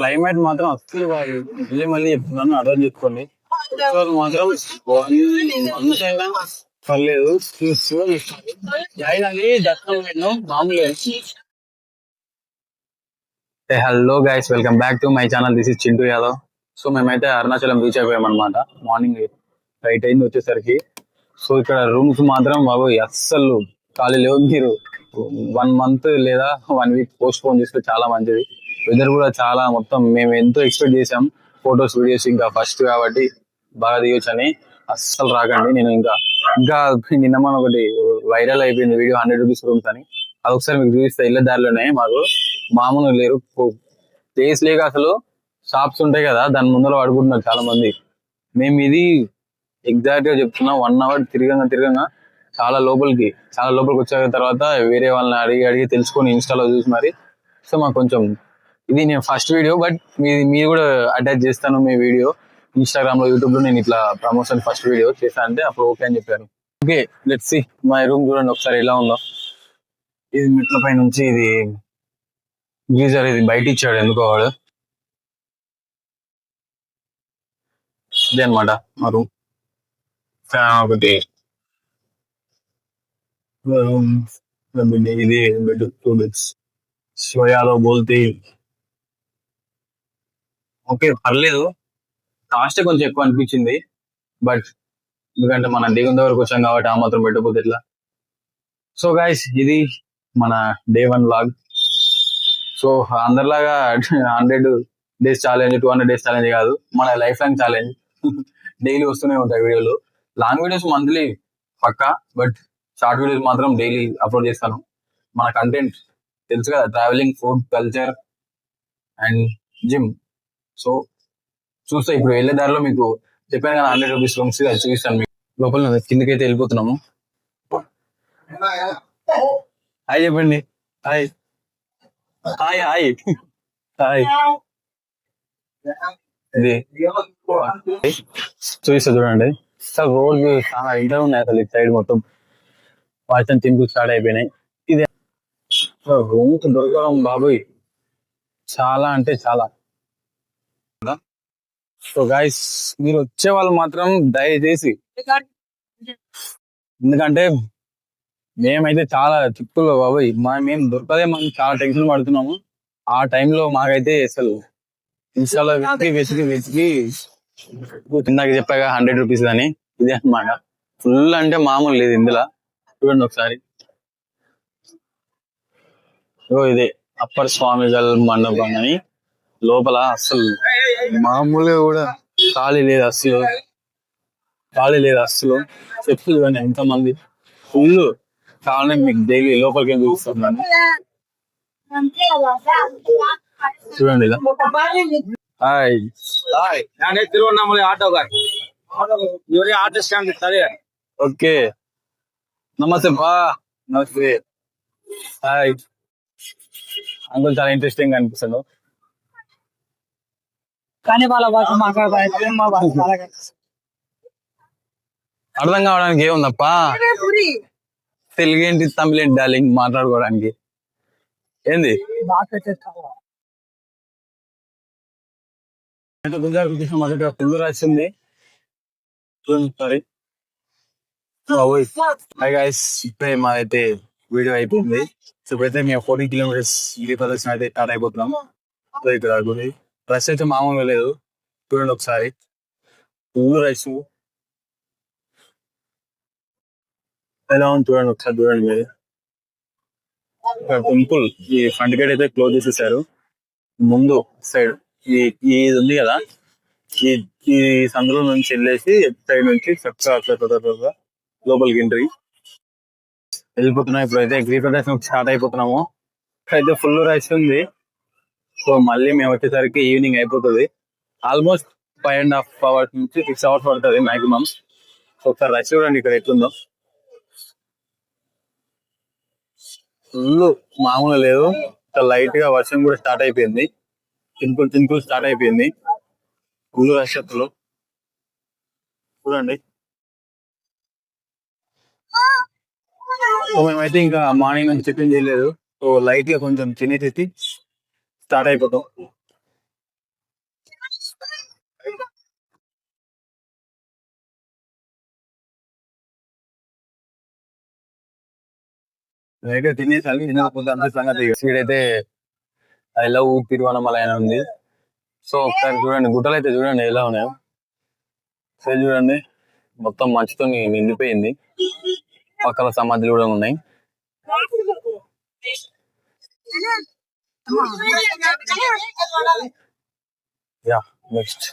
Climate మాత్రం అస్సలు కాదు. మళ్ళీ మళ్ళీ చెప్తున్నాను, అర్థం చేసుకోండి. మాత్రం అంతైనా పర్లేదు. మామూలుగా. Hello guys, welcome back to my channel. This is Chintu Yadav. So మేమైతే అరుణాచలం రీచ్ అయిపోయాం అనమాట. మార్నింగ్ 8 అయింది వచ్చేసరికి. సో ఇక్కడ రూమ్స్ మాత్రం బాబు అస్సలు ఖాళీ లేవు. మీరు 1 మంత్ లేదా 1 వీక్ పోస్ట్ పోన్ చేస్తే చాలా మంచిది. వెదర్ కూడా చాలా మొత్తం మేము ఎంతో ఎక్స్పెక్ట్ చేసాం. ఫొటోస్ వీడియోస్ ఇంకా ఫస్ట్ కాబట్టి బాగా తీయొచ్చు అని. అస్సలు రాకండి. నేను ఇంకా ఇంకా నిన్న మన ఒకటి వైరల్ అయిపోయింది వీడియో, 100 రూపీస్ రూమ్స్ అని. అదొకసారి మీకు చూపిస్తే ఇళ్ళ దారిలోనే. మాకు మామూలు లేరు, ప్లేస్ లేక అసలు షాప్స్ ఉంటాయి కదా దాని ముందర పడుకుంటున్నారు చాలా మంది. మేము ఇది ఎగ్జాక్ట్ గా చెప్తున్నా, 1 అవర్ తిరగంగా చాలా లోపలికి వచ్చాక తర్వాత వేరే వాళ్ళని అడిగి అడిగి తెలుసుకొని ఇన్స్టాలో చూసి మరి. సో మాకు కొంచెం ఇది నేను ఫస్ట్ వీడియో, బట్ మీరు కూడా అటాచ్ చేస్తాను మీ వీడియో ఇన్స్టాగ్రామ్ లో, యూట్యూబ్ లో. నేను ఇట్లా ప్రమోషన్ ఫస్ట్ వీడియో చేశాను అంటే అప్పుడు ఓకే అని చెప్పారు. Okay, let's see my room. చూడండి ఒకసారి ఎలా ఉందో. ఇది మెట్ల పై నుంచి ఇది గీజర్, ఇది బయట ఇచ్చాడు ఎందుకో వాడు. ఇదే అనమాట మా రూమ్. ఫ్యాన్ ఒకటి, ఇది బెడ్, 2 బెడ్స్. సోయాలో బోల్తే ఓకే పర్లేదు. కాస్ట్ కొంచెం ఎక్కువ అనిపించింది, బట్ ఎందుకంటే మన దిగుంద వరకు వచ్చాం కాబట్టి ఆ మాత్రం పెట్టకపోతే ఎట్లా. సో గైస్, ఇది మన డే 1 వ్లాగ్. సో అందరిలాగా 100 డేస్ ఛాలెంజ్, 200 డేస్ ఛాలెంజ్ కాదు, మన లైఫ్ లాంగ్ ఛాలెంజ్. డైలీ వస్తూనే ఉంటాయి వీడియోలు. లాంగ్ వీడియోస్ మంత్లీ పక్కా, బట్ షార్ట్ వీడియోస్ మాత్రం డైలీ అప్లోడ్ చేస్తాను. మన కంటెంట్ తెలుసు కదా, travelling, food, culture and gym. So చూస్తే ఇప్పుడు వెళ్ళే దారిలో మీకు చెప్పాను కదా 100 రూపీస్ రూమ్స్, అది చూపిస్తాను మీకు. లోపల కిందకైతే వెళ్ళిపోతున్నాము. హాయ్ చెప్పండి. Hi hi hi hi. ఇది చూపిస్తా చూడండి. అసలు రోడ్ చాలా ఇంటర్ ఉన్నాయి అసలు. ఇటు సైడ్ మొత్తం వర్షం తింటూ స్టార్ట్ అయిపోయినాయి. ఇది రూమ్స్ దొరకడం బాబోయ్ చాలా అంటే చాలా. సో గైస్, మీరు వచ్చే వాళ్ళు మాత్రం దయచేసి, ఎందుకంటే మేమైతే చాలా చిక్కులు బాబోయ్, మేము దొరకదే, మనం చాలా టెన్షన్ పడుతున్నాము. ఆ టైంలో మాకైతే అసలు ఇన్స్టాలో వెతికి ఇందాక చెప్పాక 100 రూపీస్ అని, ఇదే అనమాట. ఫుల్ అంటే మామూలు లేదు ఇందులో. చూడండి ఒకసారి. ఇదే అప్పర్ స్వామిగల్ మండపం అని. లోపల అస్సలు మామూలుగా కూడా ఖాళీ లేదు అస్సలు. చెప్పులు చూడండి ఎంతమంది, ఫుల్. కావాలని మీకు డైలీ లోపలికి చూస్తున్నాను. చూడండి ఇలా. హాయ్ హాయ్, తిరువన్నామలై ఆటో గారు, ఆటో స్టాండ్. సరే ఓకే, నమస్తే బా, నమస్తే. హాయ్ అంకుల్, చాలా ఇంట్రెస్టింగ్ అనిపిస్తాడు. అర్థం కావడానికి ఏముందప్ప, తెలుగేంటి తమిళేంటి డార్లింగ్ మాట్లాడుకోవడానికి ఏంది. ఫుల్ రాసింది. సారీ. హాయ్ గైస్, ఇప్పుడే మాదైతే వీడియో అయిపోయింది. సో ఇప్పుడైతే మేము 40 కిలోమీటర్స్ గిరి ప్రదర్శన అయితే స్టార్ట్ అయిపోతున్నాం. సో ఇక్కడ రష్ అయితే మామూలుగా లేదు. చూడండి ఒకసారి, ఫుల్ రష్ ఎలా ఉంది చూడండి ఒకసారి. చూడండి మీరు, టెంపుల్ ఈ ఫ్రంట్ గేట్ అయితే క్లోజ్ చేసేసారు. ముందు సైడ్ ఇది ఉంది కదా, ఈ సందులో నుంచి వెళ్ళేసి సైడ్ నుంచి చక్కగా లోపలికి ఎంట్రీ వెళ్ళిపోతున్నాం. ఇప్పుడైతే గిరి ప్రదర్శన స్టార్ట్ అయిపోతున్నాము. అయితే ఫుల్ రష్ ఉంది. సో మళ్ళీ మేము వచ్చేసరికి ఈవినింగ్ అయిపోతుంది. ఆల్మోస్ట్ 5.5 అవర్స్ నుంచి 6 అవర్స్ పడుతుంది మాక్సిమం. సో ఒకసారి రష్ చూడండి ఇక్కడ ఎట్లుందో. ఫుల్ మామూలు లేదు. లైట్ గా వర్షం కూడా స్టార్ట్ అయిపోయింది. చినుకులు స్టార్ట్ అయిపోయింది. ఫుల్ రష్ అసలు చూడండి. సో మేమైతే ఇంకా మార్నింగ్ నుంచి టిఫిన్ చేయలేదు. సో లైట్ గా కొంచెం తినేసి స్టార్ట్ అయిపోతాం. అయితే తినేసాలి తినకపోతే అంత సంగతి. ఇక్కడైతే ఐ లవ్ తిరువనమలై అని ఉంది. సో ఒకసారి చూడండి గుట్టలు అయితే చూడండి ఎలా ఉన్నాయో. సరే చూడండి మొత్తం మంచుతో నిండిపోయింది. పక్కల సమాధులు కూడా ఉన్నాయి. Yeah next